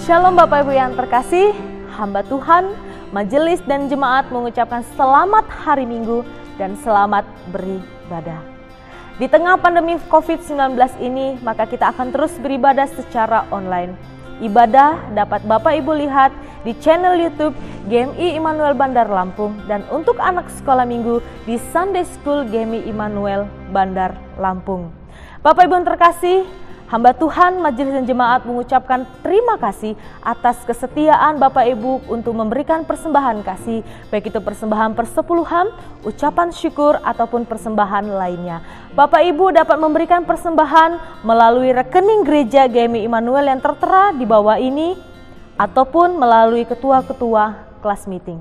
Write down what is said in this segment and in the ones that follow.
Shalom Bapak Ibu yang terkasih, hamba Tuhan, majelis dan jemaat mengucapkan selamat hari Minggu dan selamat beribadah. Di tengah pandemi COVID-19 ini, maka kita akan terus beribadah secara online. Ibadah dapat Bapak Ibu lihat di channel YouTube GMI Immanuel Bandar Lampung dan untuk anak sekolah minggu di Sunday School GMI Immanuel Bandar Lampung. Bapak Ibu yang terkasih, hamba Tuhan, majelis dan jemaat mengucapkan terima kasih atas kesetiaan Bapak Ibu untuk memberikan persembahan kasih, baik itu persembahan persepuluhan, ucapan syukur, ataupun persembahan lainnya. Bapak Ibu dapat memberikan persembahan melalui rekening gereja GMI Immanuel yang tertera di bawah ini, ataupun melalui ketua-ketua kelas meeting.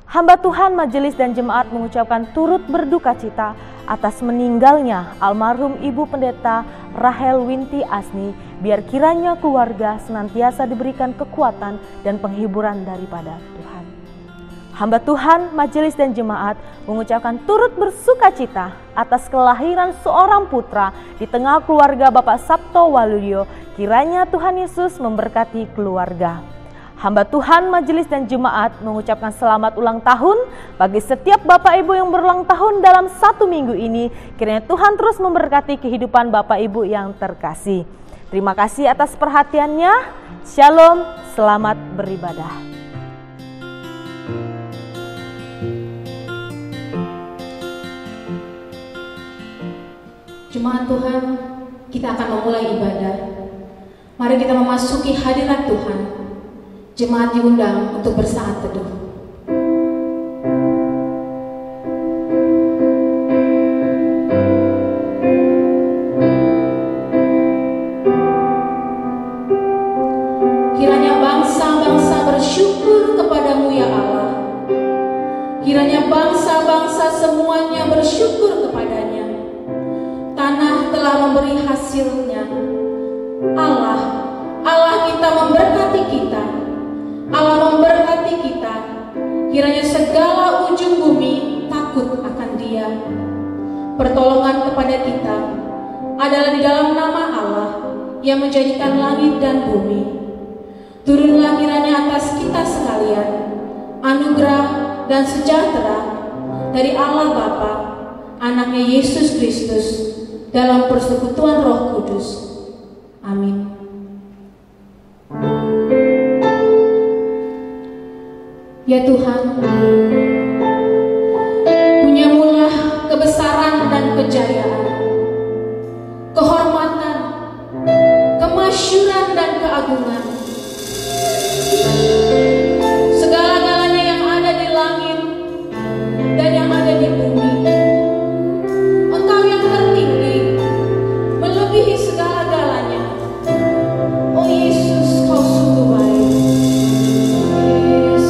Hamba Tuhan, majelis dan jemaat mengucapkan turut berduka cita atas meninggalnya almarhum Ibu Pendeta Rahel Winti Asni. Biar kiranya keluarga senantiasa diberikan kekuatan dan penghiburan daripada Tuhan. Hamba Tuhan, majelis dan jemaat mengucapkan turut bersuka cita atas kelahiran seorang putra di tengah keluarga Bapak Sabto Waluyo. Kiranya Tuhan Yesus memberkati keluarga. Hamba Tuhan, majelis dan jemaat mengucapkan selamat ulang tahun bagi setiap Bapak Ibu yang berulang tahun dalam satu minggu ini. Kiranya Tuhan terus memberkati kehidupan Bapak Ibu yang terkasih. Terima kasih atas perhatiannya. Shalom, selamat beribadah. Jemaat Tuhan, kita akan memulai ibadah. Mari kita memasuki hadirat Tuhan. Jemaat diundang untuk bersaat teduh. Kiranya bangsa-bangsa bersyukur kepadamu ya Allah. Kiranya bangsa-bangsa semuanya bersyukur kepadanya. Tanah telah memberi hasilnya. Allah kita memberkati kita. Allah memberkati kita. Kiranya segala ujung bumi takut akan Dia. Pertolongan kepada kita adalah di dalam nama Allah yang menjadikan langit dan bumi. Turunlah kiranya atas kita sekalian anugerah dan sejahtera dari Allah Bapa, Anaknya Yesus Kristus, dalam persekutuan Roh Kudus. Amin. Ya Tuhan, punyamulah kebesaran dan kejayaan, kehormatan, kemasyuran dan keagungan. Segala-galanya yang ada di langit dan yang ada di bumi. Engkau yang tertinggi, melebihi segala-galanya. Oh Yesus, Kau sungguh baik. Yesus,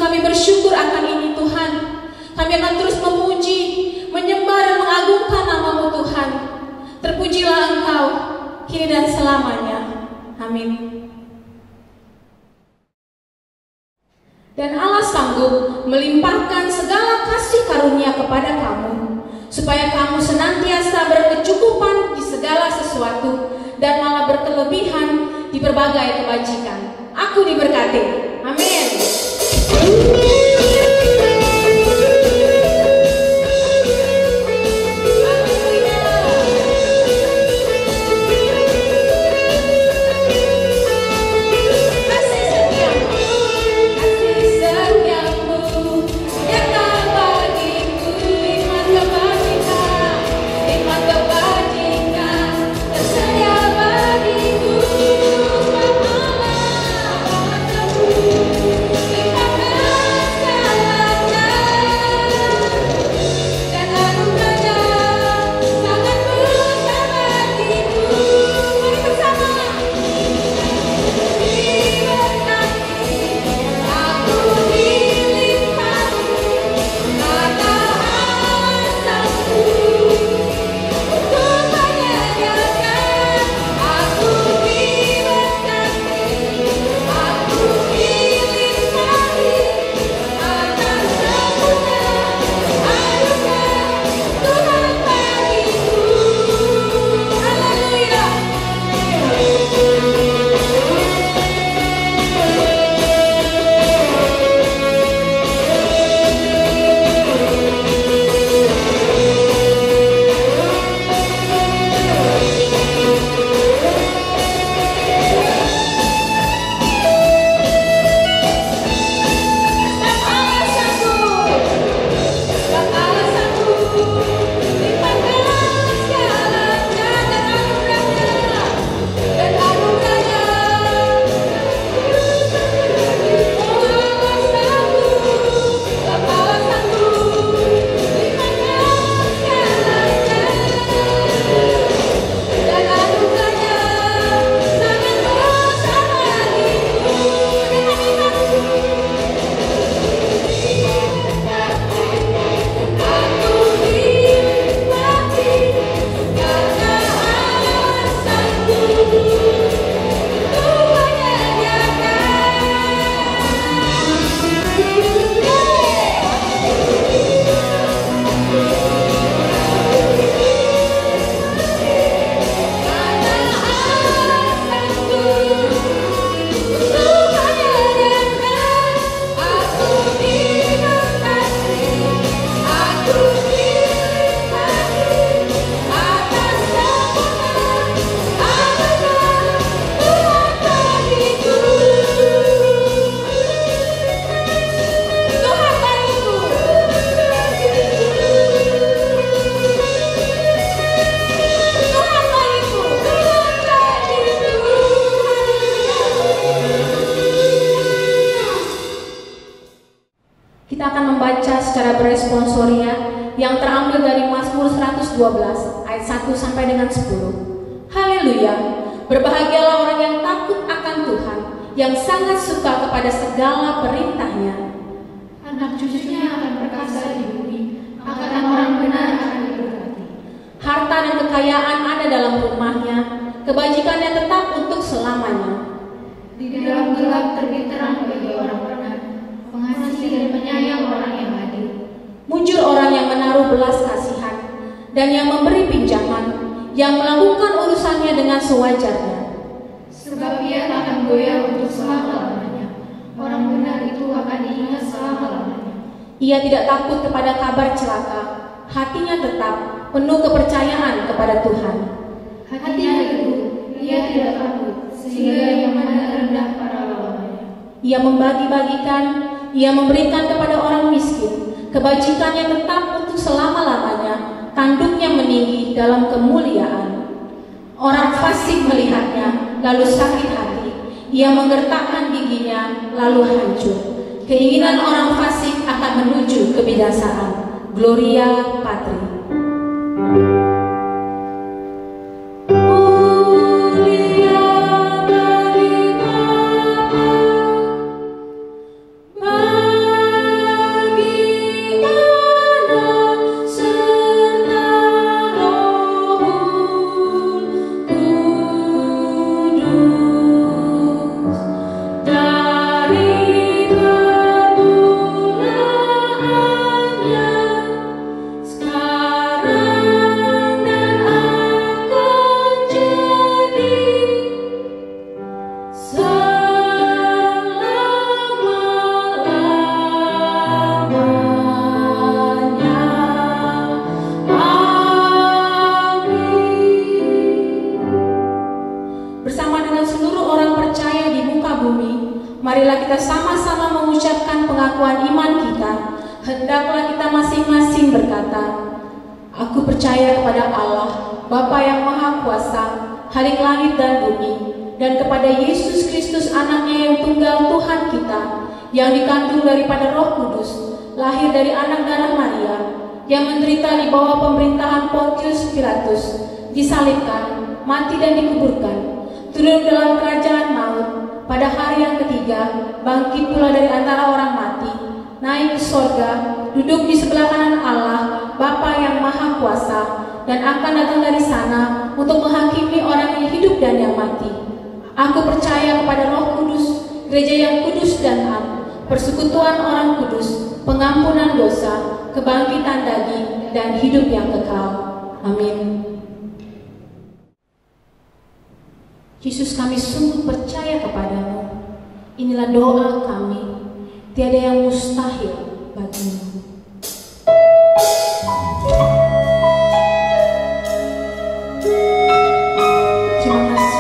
kami bersyukur akan ini Tuhan. Kami akan terus memuji, menyembah dan mengagungkan nama-Mu Tuhan. Terpujilah Engkau, kini dan selamanya. Amin. Dan Allah sanggup melimpahkan segala kasih karunia kepada kamu, supaya kamu senantiasa berkecukupan di segala sesuatu, dan malah berkelebihan di berbagai kebajikan. Aku diberkati. Amin. Responsoria yang terambil dari Mazmur 112 ayat 1 sampai dengan 10. Haleluya. Berbahagialah orang yang takut akan Tuhan, yang sangat suka kepada segala perintahnya. Anak cucunya akan perkasa di bumi, angkatan orang benar akan diberkati. Harta dan kekayaan ada dalam rumahnya, kebajikannya tetap untuk selamanya. Di dalam gelap terbit terang bagi orang benar, mengasihi dan menyayang orang yang adil. Muncul orang yang menaruh belas kasihan dan yang memberi pinjaman, yang melakukan urusannya dengan sewajarnya. Sebab ia akan goyah untuk selama-lamanya. Orang benar itu akan diingat selama-lamanya. Ia tidak takut kepada kabar celaka, hatinya tetap penuh kepercayaan kepada Tuhan. Hatinya teguh, ia tidak takut, sehingga ia memandang rendah para lawannya. Ia membagi-bagikan, ia memberikan kepada orang miskin. Kebajikannya tetap untuk selama-lamanya, tanduknya meninggi dalam kemuliaan. Orang fasik melihatnya, lalu sakit hati. Ia menggertakkan giginya, lalu hancur. Keinginan orang fasik akan menuju kebiasaan. Gloria Patri. Mulia bagi Bapa, dengan seluruh orang percaya di muka bumi, marilah kita sama-sama mengucapkan pengakuan iman kita. Hendaklah kita masing-masing berkata, "Aku percaya kepada Allah, Bapa yang Maha Kuasa, Khalik langit dan bumi, dan kepada Yesus Kristus anaknya yang tunggal Tuhan kita, yang dikandung daripada Roh Kudus, lahir dari anak darah Maria, yang menderita di bawah pemerintahan Pontius Pilatus, disalibkan, mati dan dikuburkan, turun dalam kerajaan maut, pada hari yang ketiga bangkit pula dari antara orang mati, naik ke sorga, duduk di sebelah kanan Allah, Bapa yang Maha Kuasa, dan akan datang dari sana untuk menghakimi orang yang hidup dan yang mati. Aku percaya kepada Roh Kudus, gereja yang kudus dan am, persekutuan orang kudus, pengampunan dosa, kebangkitan daging, dan hidup yang kekal. Amin. Yesus, kami sungguh percaya kepadamu. Inilah doa kami. Tiada yang mustahil bagimu. Terima kasih.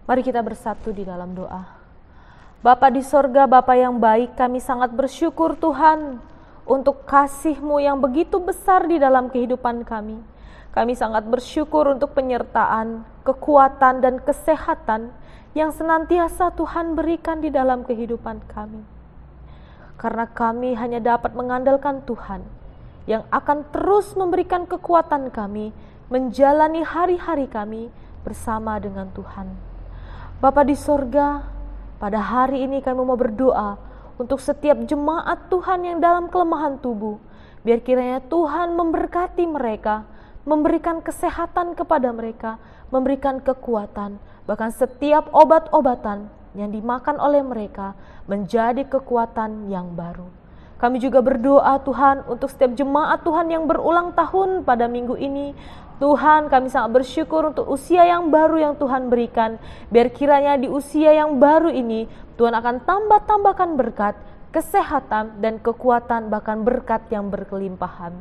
Mari kita bersatu di dalam doa. Bapa di sorga, Bapa yang baik, kami sangat bersyukur Tuhan untuk kasih-Mu yang begitu besar di dalam kehidupan kami. Kami sangat bersyukur untuk penyertaan, kekuatan, dan kesehatan yang senantiasa Tuhan berikan di dalam kehidupan kami. Karena kami hanya dapat mengandalkan Tuhan yang akan terus memberikan kekuatan kami menjalani hari-hari kami bersama dengan Tuhan. Bapa di sorga, pada hari ini kami mau berdoa untuk setiap jemaat Tuhan yang dalam kelemahan tubuh. Biar kiranya Tuhan memberkati mereka, memberikan kesehatan kepada mereka, memberikan kekuatan. Bahkan setiap obat-obatan yang dimakan oleh mereka menjadi kekuatan yang baru. Kami juga berdoa Tuhan untuk setiap jemaat Tuhan yang berulang tahun pada minggu ini. Tuhan, kami sangat bersyukur untuk usia yang baru yang Tuhan berikan. Biar kiranya di usia yang baru ini Tuhan akan tambahkan berkat, kesehatan, dan kekuatan, bahkan berkat yang berkelimpahan.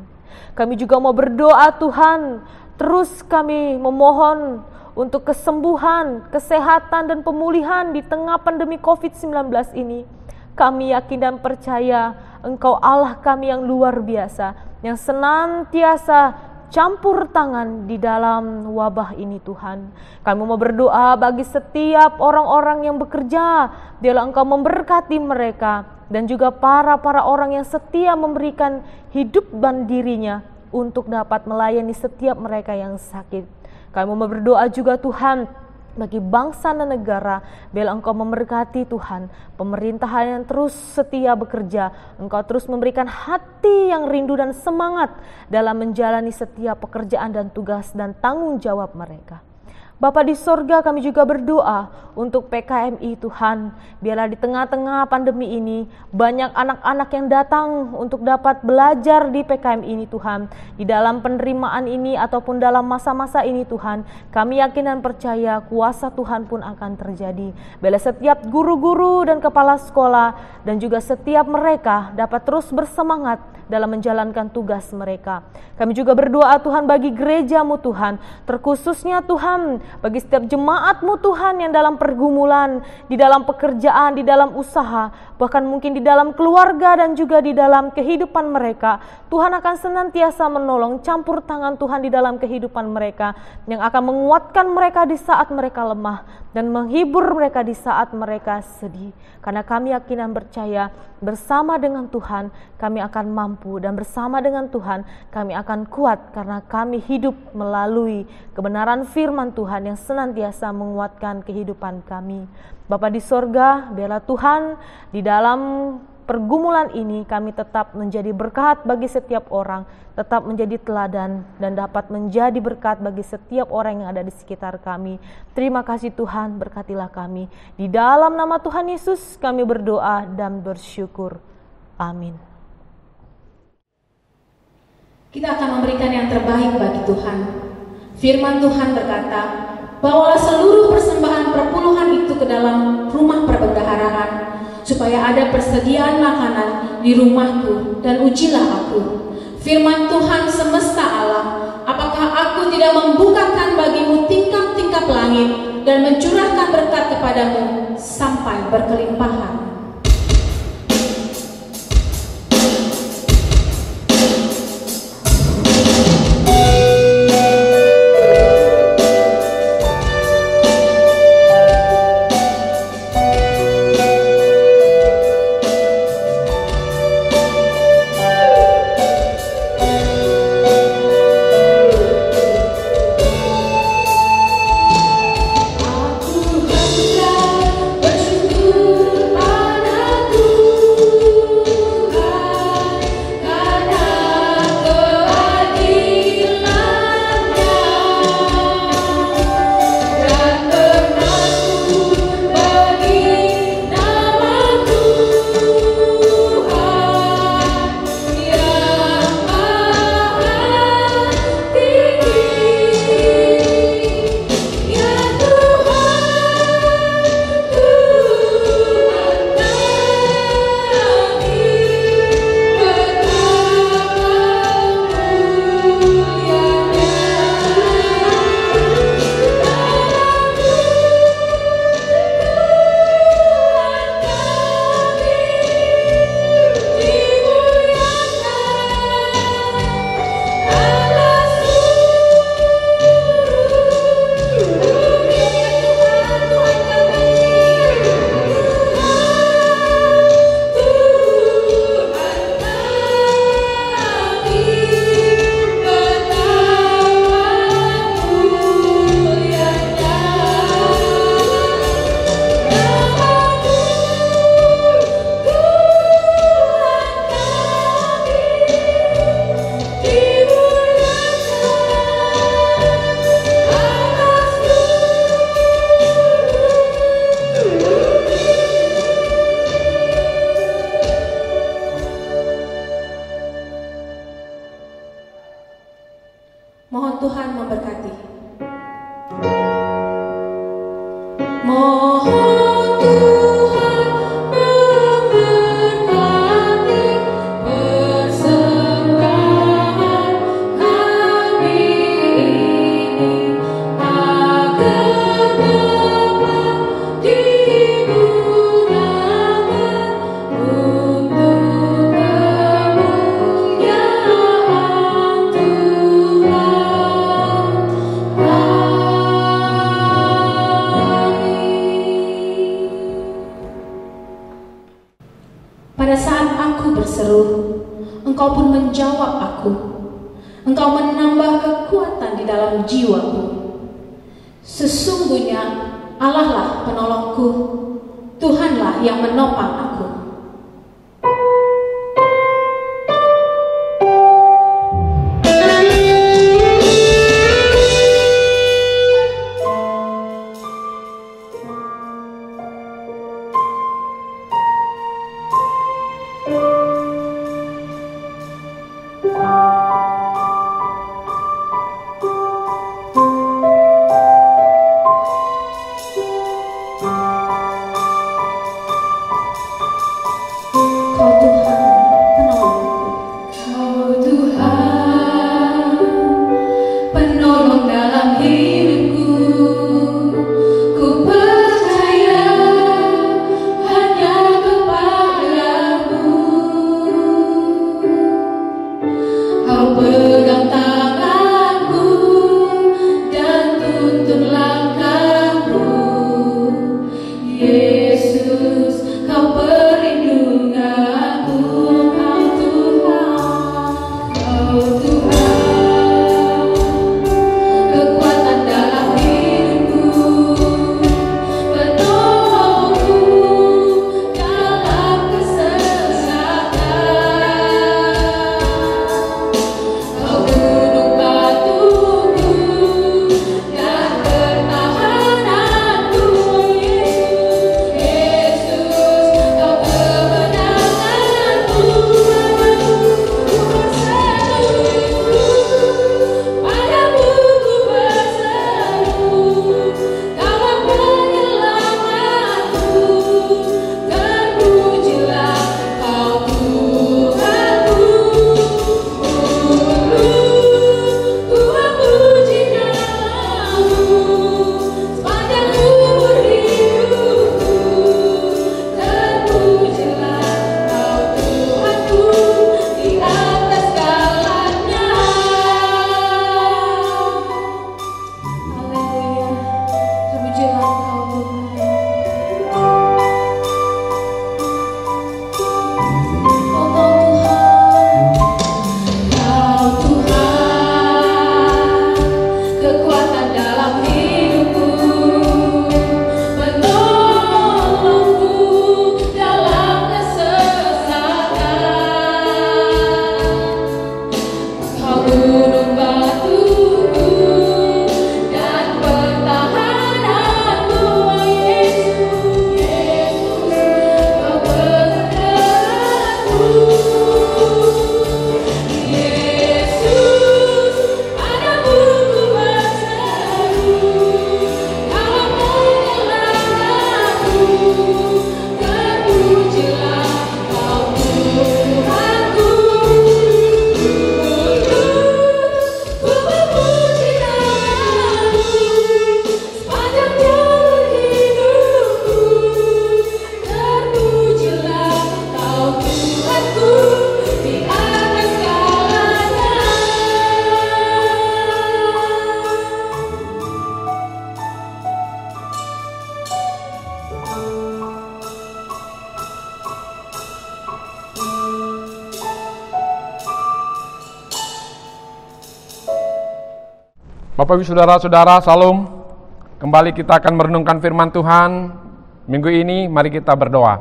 Kami juga mau berdoa Tuhan, terus kami memohon untuk kesembuhan, kesehatan, dan pemulihan di tengah pandemi COVID-19 ini. Kami yakin dan percaya Engkau Allah kami yang luar biasa, yang senantiasa campur tangan di dalam wabah ini Tuhan. Kami mau berdoa bagi setiap orang-orang yang bekerja, biarlah Engkau memberkati mereka, dan juga para orang yang setia memberikan hidup dan dirinya untuk dapat melayani setiap mereka yang sakit. Kami mau berdoa juga Tuhan bagi bangsa dan negara. Biarlah Engkau memberkati Tuhan, pemerintahan yang terus setia bekerja. Engkau terus memberikan hati yang rindu dan semangat dalam menjalani setiap pekerjaan dan tugas dan tanggung jawab mereka. Bapa di sorga, kami juga berdoa untuk PKMI Tuhan. Biarlah di tengah-tengah pandemi ini banyak anak-anak yang datang untuk dapat belajar di PKMI ini Tuhan. Di dalam penerimaan ini ataupun dalam masa-masa ini Tuhan, kami yakin dan percaya kuasa Tuhan pun akan terjadi. Biarlah setiap guru-guru dan kepala sekolah dan juga setiap mereka dapat terus bersemangat dalam menjalankan tugas mereka. Kami juga berdoa Tuhan bagi gereja-Mu Tuhan, terkhususnya Tuhan bagi setiap jemaat-Mu Tuhan yang dalam pergumulan, di dalam pekerjaan, di dalam usaha, bahkan mungkin di dalam keluarga dan juga di dalam kehidupan mereka. Tuhan akan senantiasa menolong, campur tangan Tuhan di dalam kehidupan mereka, yang akan menguatkan mereka di saat mereka lemah dan menghibur mereka di saat mereka sedih. Karena kami yakin dan percaya bersama dengan Tuhan kami akan mampu, dan bersama dengan Tuhan kami akan kuat, karena kami hidup melalui kebenaran firman Tuhan yang senantiasa menguatkan kehidupan kami. Bapa di sorga, biarlah Tuhan di dalam pergumulan ini kami tetap menjadi berkat bagi setiap orang, tetap menjadi teladan dan dapat menjadi berkat bagi setiap orang yang ada di sekitar kami. Terima kasih Tuhan, berkatilah kami. Di dalam nama Tuhan Yesus kami berdoa dan bersyukur. Amin. Kita akan memberikan yang terbaik bagi Tuhan. Firman Tuhan berkata, bawalah seluruh persembahan perpuluhan itu ke dalam rumah perbendaharaan, supaya ada persediaan makanan di rumahku, dan ujilah aku. Firman Tuhan semesta alam, apakah aku tidak membukakan bagimu tingkap-tingkap langit dan mencurahkan berkat kepadamu sampai berkelimpahan. Mohon Tuhan memberkati. Mohon Tuhan memberkati persembahan kami ini, agar dapat digunakan untuk kemuliaan Tuhan. Pada saat aku berseru, Engkau pun menjawab aku. Engkau menambah kekuatan di dalam jiwaku. Sesungguhnya Allah lah penolongku, Tuhanlah yang menopang aku. Bapak Ibu Saudara-saudara, Salam. Kembali kita akan merenungkan firman Tuhan. Minggu ini mari kita berdoa.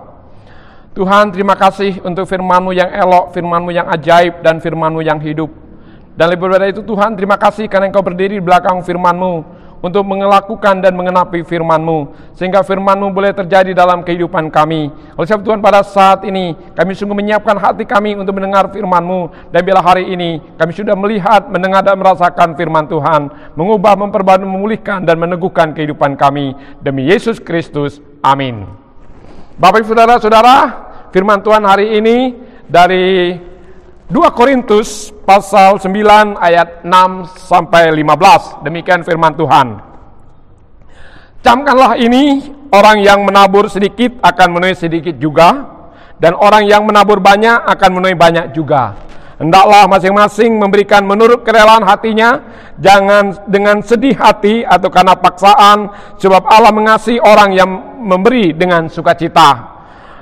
Tuhan, terima kasih untuk firman-Mu yang elok, firman-Mu yang ajaib, dan firman-Mu yang hidup. Dan lebih daripada itu Tuhan, terima kasih karena Engkau berdiri di belakang firman-Mu untuk melakukan dan mengenapi firman-Mu, sehingga firman-Mu boleh terjadi dalam kehidupan kami. Oleh sebab Tuhan, pada saat ini kami sungguh menyiapkan hati kami untuk mendengar firman-Mu, dan bila hari ini kami sudah melihat, mendengar dan merasakan firman Tuhan, mengubah, memperbarui, memulihkan dan meneguhkan kehidupan kami. Demi Yesus Kristus, amin. Bapak Ibu Saudara-saudara, firman Tuhan hari ini dari 2 Korintus pasal 9 ayat 6 sampai 15. Demikian firman Tuhan. Camkanlah ini, orang yang menabur sedikit akan menuai sedikit juga, dan orang yang menabur banyak akan menuai banyak juga. Hendaklah masing-masing memberikan menurut kerelaan hatinya, jangan dengan sedih hati atau karena paksaan, sebab Allah mengasihi orang yang memberi dengan sukacita.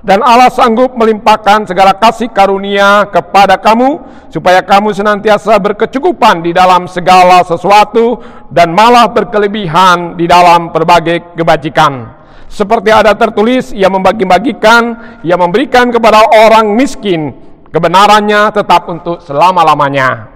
Dan Allah sanggup melimpahkan segala kasih karunia kepada kamu, supaya kamu senantiasa berkecukupan di dalam segala sesuatu, dan malah berkelebihan di dalam berbagai kebajikan. Seperti ada tertulis, ia membagi-bagikan, ia memberikan kepada orang miskin, kebenarannya tetap untuk selama-lamanya.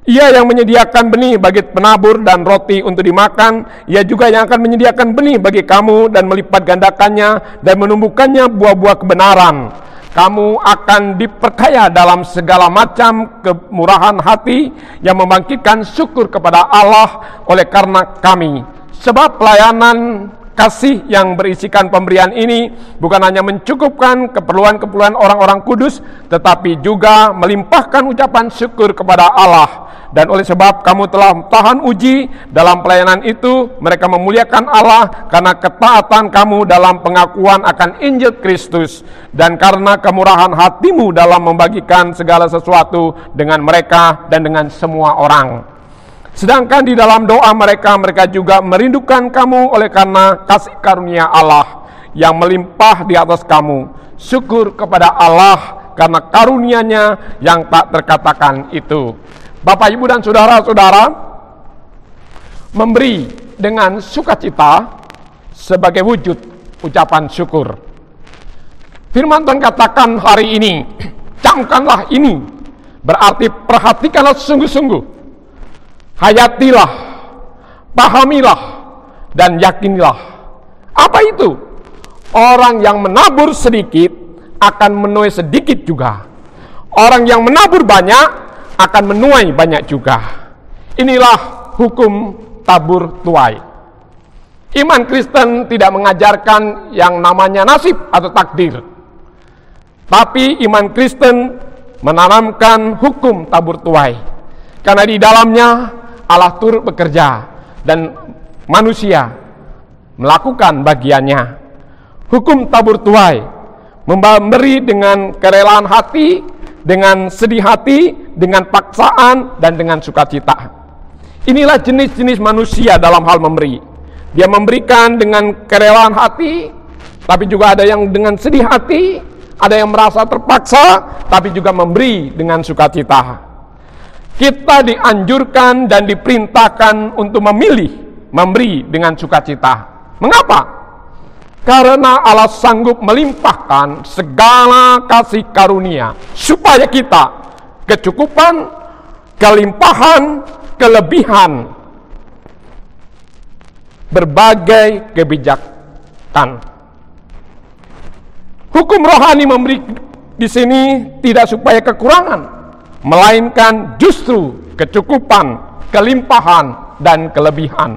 Ia yang menyediakan benih bagi penabur dan roti untuk dimakan, ia juga yang akan menyediakan benih bagi kamu dan melipat gandakannya dan menumbuhkannya buah-buah kebenaran. Kamu akan diperkaya dalam segala macam kemurahan hati yang membangkitkan syukur kepada Allah oleh karena kami. Sebab pelayanan kasih yang berisikan pemberian ini bukan hanya mencukupkan keperluan-keperluan orang-orang kudus, tetapi juga melimpahkan ucapan syukur kepada Allah. Dan oleh sebab kamu telah tahan uji dalam pelayanan itu, mereka memuliakan Allah karena ketaatan kamu dalam pengakuan akan Injil Kristus, dan karena kemurahan hatimu dalam membagikan segala sesuatu dengan mereka dan dengan semua orang. Sedangkan di dalam doa mereka juga merindukan kamu oleh karena kasih karunia Allah yang melimpah di atas kamu. Syukur kepada Allah karena karunia-Nya yang tak terkatakan itu. Bapak, Ibu, dan saudara-saudara, memberi dengan sukacita sebagai wujud ucapan syukur. Firman Tuhan katakan hari ini, camkanlah ini, berarti perhatikanlah sungguh-sungguh, hayatilah, pahamilah, dan yakinilah. Apa itu? Orang yang menabur sedikit akan menuai sedikit juga. Orang yang menabur banyak akan menuai banyak juga. Inilah hukum tabur tuai. Iman Kristen tidak mengajarkan yang namanya nasib atau takdir, tapi iman Kristen menanamkan hukum tabur tuai, karena di dalamnya Allah turut bekerja dan manusia melakukan bagiannya. Hukum tabur tuai memberi dengan kerelaan hati, dengan sedih hati, dengan paksaan, dan dengan sukacita. Inilah jenis-jenis manusia dalam hal memberi. Dia memberikan dengan kerelaan hati, tapi juga ada yang dengan sedih hati, ada yang merasa terpaksa, tapi juga memberi dengan sukacita. Kita dianjurkan dan diperintahkan untuk memilih memberi dengan sukacita. Mengapa? Karena Allah sanggup melimpahkan segala kasih karunia, supaya kita kecukupan, kelimpahan, kelebihan, berbagai kebijakan. Hukum rohani memberi di sini tidak supaya kekurangan, melainkan justru kecukupan, kelimpahan, dan kelebihan.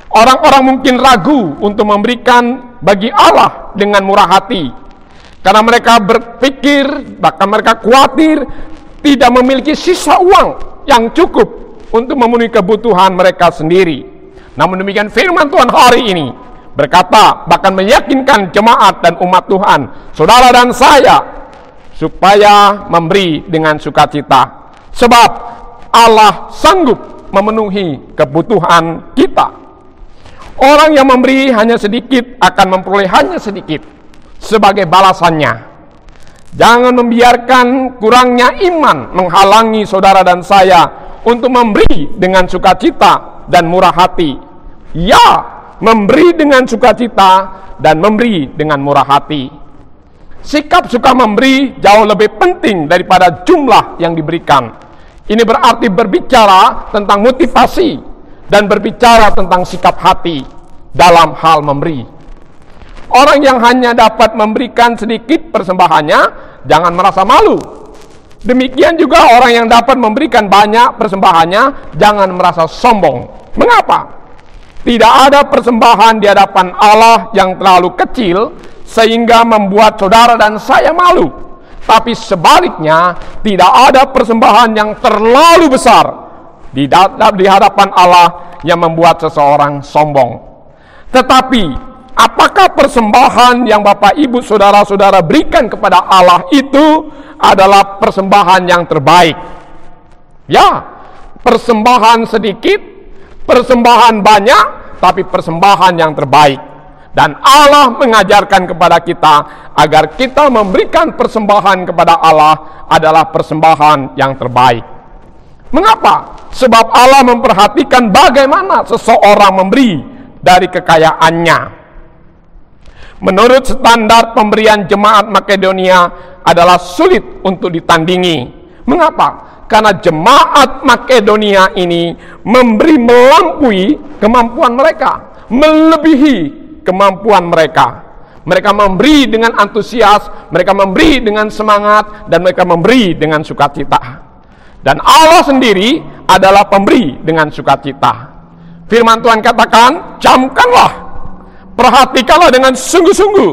Orang-orang mungkin ragu untuk memberikan bagi Allah dengan murah hati, karena mereka berpikir, bahkan mereka khawatir tidak memiliki sisa uang yang cukup untuk memenuhi kebutuhan mereka sendiri. Namun demikian firman Tuhan hari ini berkata, bahkan meyakinkan jemaat dan umat Tuhan, saudara dan saya, supaya memberi dengan sukacita, sebab Allah sanggup memenuhi kebutuhan kita. Orang yang memberi hanya sedikit akan memperoleh hanya sedikit sebagai balasannya. Jangan membiarkan kurangnya iman menghalangi saudara dan saya untuk memberi dengan sukacita dan murah hati. Ya, memberi dengan sukacita dan memberi dengan murah hati. Sikap suka memberi jauh lebih penting daripada jumlah yang diberikan. Ini berarti berbicara tentang motivasi dan berbicara tentang sikap hati dalam hal memberi. Orang yang hanya dapat memberikan sedikit persembahannya, jangan merasa malu. Demikian juga orang yang dapat memberikan banyak persembahannya, jangan merasa sombong. Mengapa? Tidak ada persembahan di hadapan Allah yang terlalu kecil sehingga membuat saudara dan saya malu. Tapi sebaliknya, tidak ada persembahan yang terlalu besar di hadapan Allah yang membuat seseorang sombong. Tetapi apakah persembahan yang Bapak Ibu saudara-saudara berikan kepada Allah itu adalah persembahan yang terbaik? Ya, persembahan sedikit, persembahan banyak, tapi persembahan yang terbaik. Dan Allah mengajarkan kepada kita agar kita memberikan persembahan kepada Allah adalah persembahan yang terbaik. Mengapa? Sebab Allah memperhatikan bagaimana seseorang memberi dari kekayaannya. Menurut standar pemberian jemaat Makedonia adalah sulit untuk ditandingi. Mengapa? Karena jemaat Makedonia ini memberi melampaui kemampuan mereka, melebihi kemampuan mereka. Mereka memberi dengan antusias, mereka memberi dengan semangat, dan mereka memberi dengan sukacita. Dan Allah sendiri adalah pemberi dengan sukacita. Firman Tuhan katakan, camkanlah, perhatikanlah dengan sungguh-sungguh,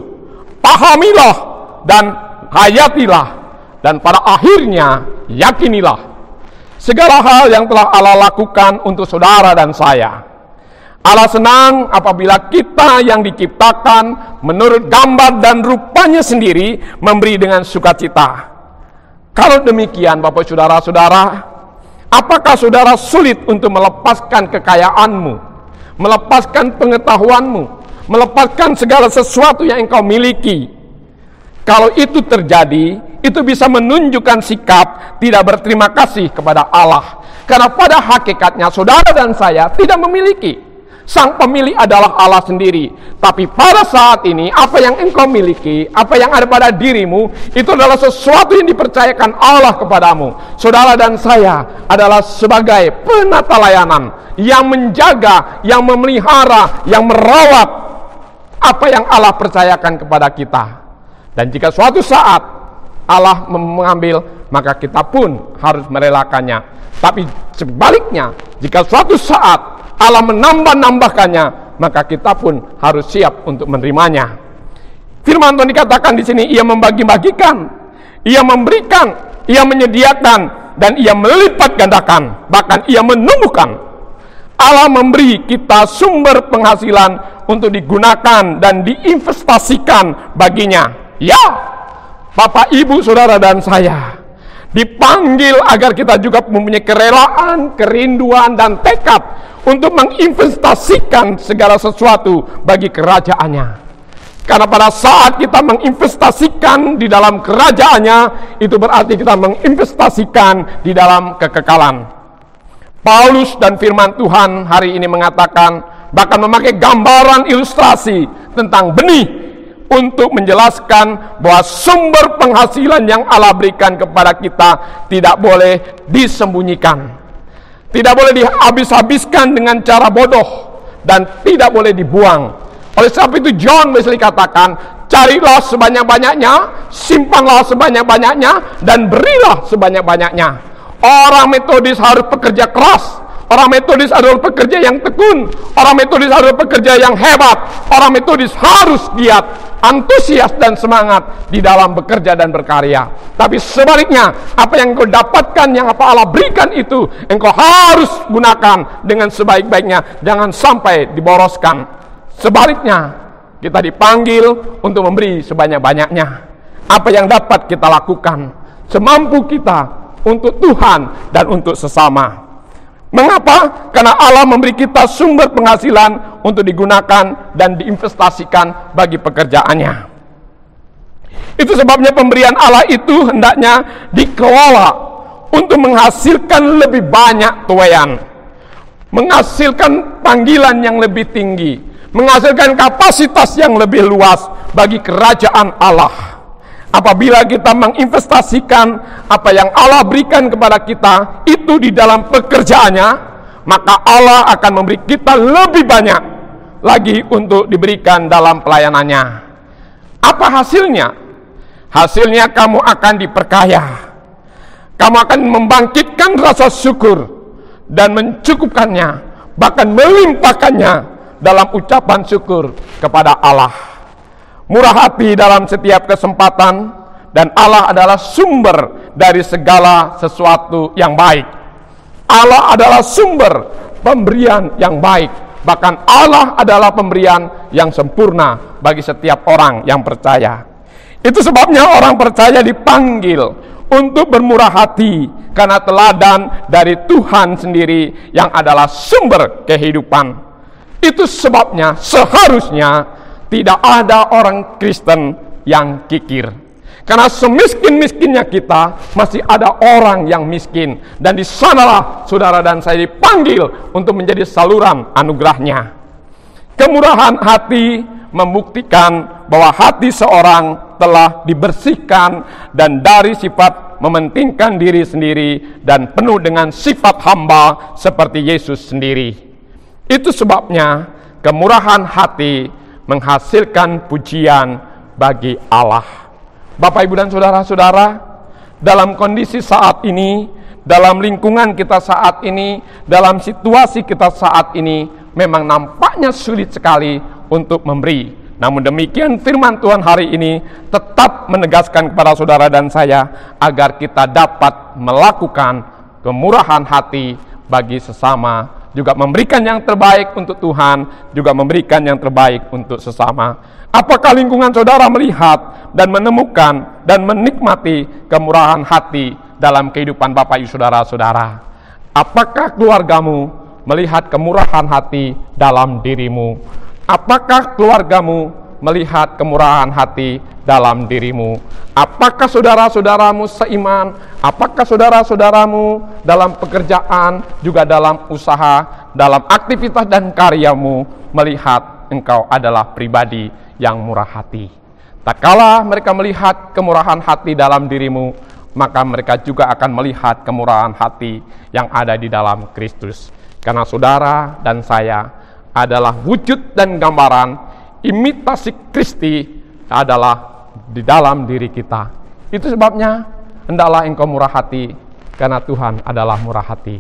pahamilah dan hayatilah, dan pada akhirnya yakinilah segala hal yang telah Allah lakukan untuk saudara dan saya. Allah senang apabila kita yang diciptakan menurut gambar dan rupanya sendiri memberi dengan sukacita. Kalau demikian Bapak Saudara-saudara, apakah saudara sulit untuk melepaskan kekayaanmu, melepaskan pengetahuanmu, melepaskan segala sesuatu yang engkau miliki? Kalau itu terjadi, itu bisa menunjukkan sikap tidak berterima kasih kepada Allah. Karena pada hakikatnya saudara dan saya tidak memiliki. Sang pemilik adalah Allah sendiri. Tapi pada saat ini, apa yang engkau miliki, apa yang ada pada dirimu, itu adalah sesuatu yang dipercayakan Allah kepadamu. Saudara dan saya adalah sebagai penata layanan yang menjaga, yang memelihara, yang merawat apa yang Allah percayakan kepada kita. Dan jika suatu saat Allah mengambil, maka kita pun harus merelakannya. Tapi sebaliknya, jika suatu saat Allah menambah-nambahkannya, maka kita pun harus siap untuk menerimanya. Firman Tuhan dikatakan di sini, Ia membagi-bagikan, Ia memberikan, Ia menyediakan, dan Ia melipat gandakan, bahkan Ia menumbuhkan. Allah memberi kita sumber penghasilan untuk digunakan dan diinvestasikan baginya. Ya, Bapak, Ibu, Saudara, dan saya dipanggil agar kita juga mempunyai kerelaan, kerinduan, dan tekad untuk menginvestasikan segala sesuatu bagi kerajaannya. Karena pada saat kita menginvestasikan di dalam kerajaannya, itu berarti kita menginvestasikan di dalam kekekalan. Paulus dan firman Tuhan hari ini mengatakan, bahkan memakai gambaran ilustrasi tentang benih, untuk menjelaskan bahwa sumber penghasilan yang Allah berikan kepada kita tidak boleh disembunyikan, tidak boleh dihabis-habiskan dengan cara bodoh, dan tidak boleh dibuang. Oleh sebab itu John Wesley katakan, carilah sebanyak-banyaknya, simpanlah sebanyak-banyaknya, dan berilah sebanyak-banyaknya. Orang Metodis harus bekerja keras. Orang Metodis adalah pekerja yang tekun. Orang Metodis adalah pekerja yang hebat. Orang Metodis harus giat, antusias, dan semangat di dalam bekerja dan berkarya. Tapi sebaliknya, apa yang engkau dapatkan, yang apa Allah berikan itu, engkau harus gunakan dengan sebaik-baiknya. Jangan sampai diboroskan. Sebaliknya, kita dipanggil untuk memberi sebanyak-banyaknya. Apa yang dapat kita lakukan, semampu kita, untuk Tuhan dan untuk sesama. Mengapa? Karena Allah memberi kita sumber penghasilan untuk digunakan dan diinvestasikan bagi pekerjaannya. Itu sebabnya pemberian Allah itu hendaknya dikelola untuk menghasilkan lebih banyak tuaian, menghasilkan panggilan yang lebih tinggi, menghasilkan kapasitas yang lebih luas bagi kerajaan Allah. Apabila kita menginvestasikan apa yang Allah berikan kepada kita itu di dalam pekerjaannya, maka Allah akan memberi kita lebih banyak lagi untuk diberikan dalam pelayanannya. Apa hasilnya? Hasilnya kamu akan diperkaya. Kamu akan membangkitkan rasa syukur dan mencukupkannya, bahkan melimpahkannya dalam ucapan syukur kepada Allah. Murah hati dalam setiap kesempatan, dan Allah adalah sumber dari segala sesuatu yang baik. Allah adalah sumber pemberian yang baik. Bahkan Allah adalah pemberian yang sempurna bagi setiap orang yang percaya. Itu sebabnya orang percaya dipanggil untuk bermurah hati, karena teladan dari Tuhan sendiri yang adalah sumber kehidupan. Itu sebabnya seharusnya tidak ada orang Kristen yang kikir. Karena semiskin-miskinnya kita, masih ada orang yang miskin. Dan di sanalah saudara dan saya dipanggil untuk menjadi saluran anugerahnya. Kemurahan hati membuktikan bahwa hati seorang telah dibersihkan dan dari sifat mementingkan diri sendiri dan penuh dengan sifat hamba seperti Yesus sendiri. Itu sebabnya kemurahan hati menghasilkan pujian bagi Allah. Bapak, Ibu, dan saudara-saudara, dalam kondisi saat ini, dalam lingkungan kita saat ini, dalam situasi kita saat ini, memang nampaknya sulit sekali untuk memberi. Namun demikian firman Tuhan hari ini tetap menegaskan kepada saudara dan saya agar kita dapat melakukan kemurahan hati bagi sesama, juga memberikan yang terbaik untuk Tuhan, juga memberikan yang terbaik untuk sesama. Apakah lingkungan saudara melihat dan menemukan dan menikmati kemurahan hati dalam kehidupan Bapak Ibu saudara-saudara? Apakah keluargamu melihat kemurahan hati dalam dirimu? Apakah keluargamu melihat kemurahan hati dalam dirimu? Apakah saudara-saudaramu seiman? Apakah saudara-saudaramu dalam pekerjaan, juga dalam usaha, dalam aktivitas dan karyamu melihat engkau adalah pribadi yang murah hati? Tak kala mereka melihat kemurahan hati dalam dirimu, maka mereka juga akan melihat kemurahan hati yang ada di dalam Kristus. Karena saudara dan saya adalah wujud dan gambaran imitasi Kristi adalah di dalam diri kita. Itu sebabnya hendaklah engkau murah hati, karena Tuhan adalah murah hati.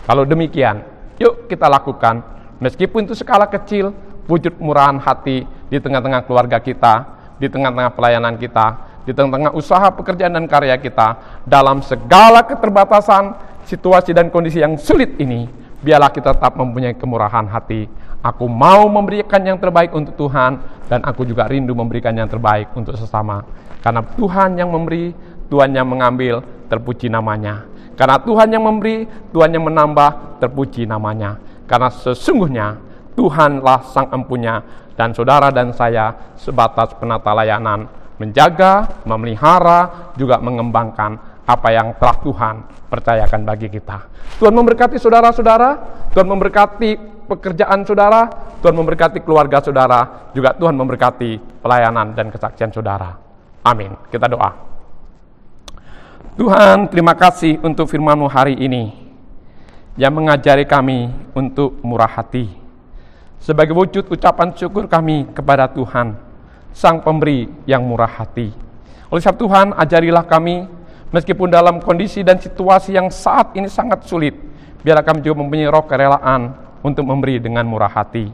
Kalau demikian, yuk kita lakukan, meskipun itu skala kecil, wujud murahan hati di tengah-tengah keluarga kita, di tengah-tengah pelayanan kita, di tengah-tengah usaha, pekerjaan, dan karya kita. Dalam segala keterbatasan, situasi, dan kondisi yang sulit ini, biarlah kita tetap mempunyai kemurahan hati. Aku mau memberikan yang terbaik untuk Tuhan, dan aku juga rindu memberikan yang terbaik untuk sesama. Karena Tuhan yang memberi, Tuhan yang mengambil, terpuji namanya. Karena Tuhan yang memberi, Tuhan yang menambah, terpuji namanya. Karena sesungguhnya Tuhanlah Sang Empunya, dan saudara dan saya sebatas penata layanan, menjaga, memelihara, juga mengembangkan apa yang telah Tuhan percayakan bagi kita. Tuhan memberkati saudara-saudara, Tuhan memberkati pekerjaan saudara, Tuhan memberkati keluarga saudara, juga Tuhan memberkati pelayanan dan kesaksian saudara. Amin. Kita doa. Tuhan, terima kasih untuk firman-Mu hari ini yang mengajari kami untuk murah hati. Sebagai wujud ucapan syukur kami kepada Tuhan, Sang Pemberi yang murah hati. Oleh sebab Tuhan, ajarilah kami, meskipun dalam kondisi dan situasi yang saat ini sangat sulit, biarlah kami juga mempunyai roh kerelaan untuk memberi dengan murah hati.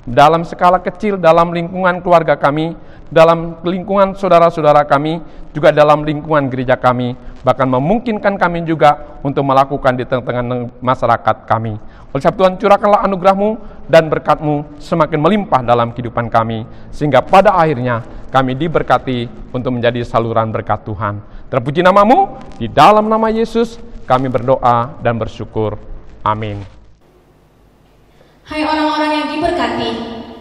Dalam skala kecil, dalam lingkungan keluarga kami, dalam lingkungan saudara-saudara kami, juga dalam lingkungan gereja kami, bahkan memungkinkan kami juga untuk melakukan di tengah-tengah masyarakat kami. Oleh sebab Tuhan, curahkanlah anugerah-Mu dan berkat-Mu semakin melimpah dalam kehidupan kami, sehingga pada akhirnya kami diberkati untuk menjadi saluran berkat Tuhan. Terpuji nama-Mu, di dalam nama Yesus kami berdoa dan bersyukur. Amin. Hai orang-orang yang diberkati,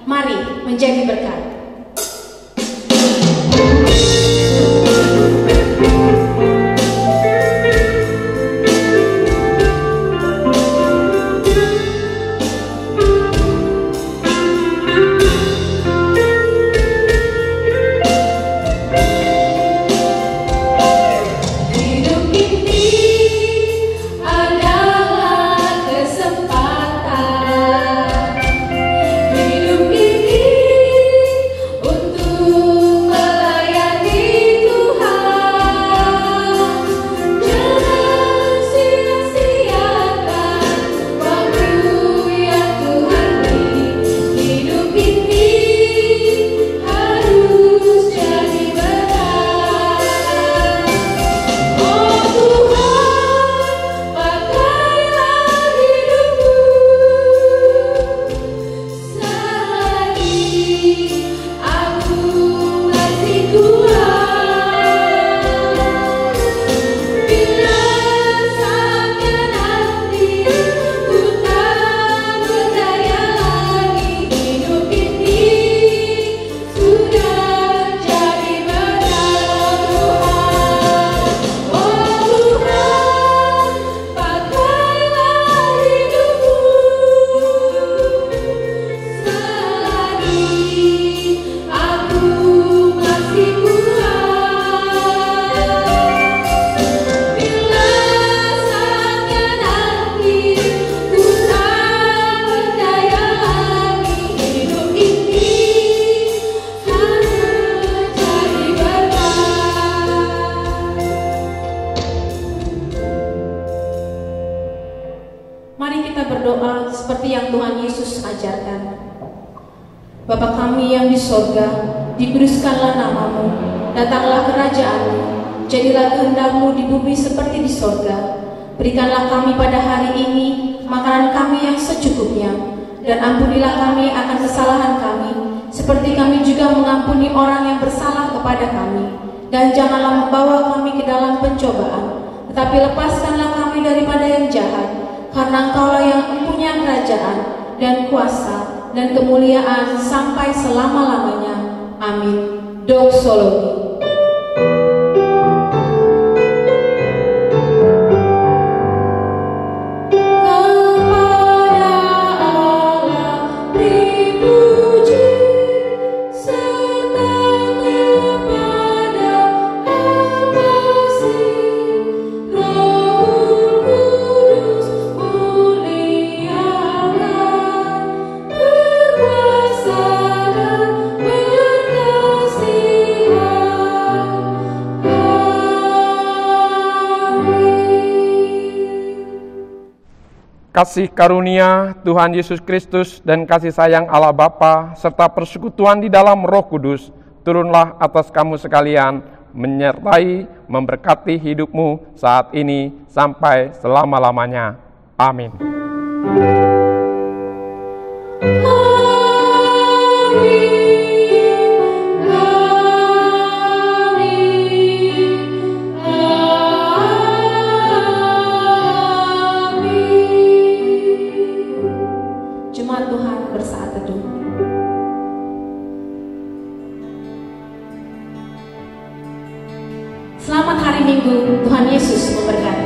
mari menjadi berkat. mari kita berdoa seperti yang Tuhan Yesus ajarkan. Bapa kami yang di sorga, dikuduskanlah namamu, datanglah kerajaan-Mu, jadilah kehendak-Mu di bumi seperti di sorga. Berikanlah kami pada hari ini makanan kami yang secukupnya, dan ampunilah kami akan kesalahan kami, seperti kami juga mengampuni orang yang bersalah kepada kami. Dan janganlah membawa kami ke dalam pencobaan, tetapi lepaskanlah kami daripada yang jahat, karena Engkaulah yang mempunyai kerajaan dan kuasa dan kemuliaan sampai selama-lamanya. Amin. Doxologi. Kasih karunia Tuhan Yesus Kristus dan kasih sayang Allah Bapa serta persekutuan di dalam Roh Kudus turunlah atas kamu sekalian, menyertai, memberkati hidupmu saat ini sampai selama-lamanya. Amin. Selamat hari Minggu, Tuhan Yesus memberkati.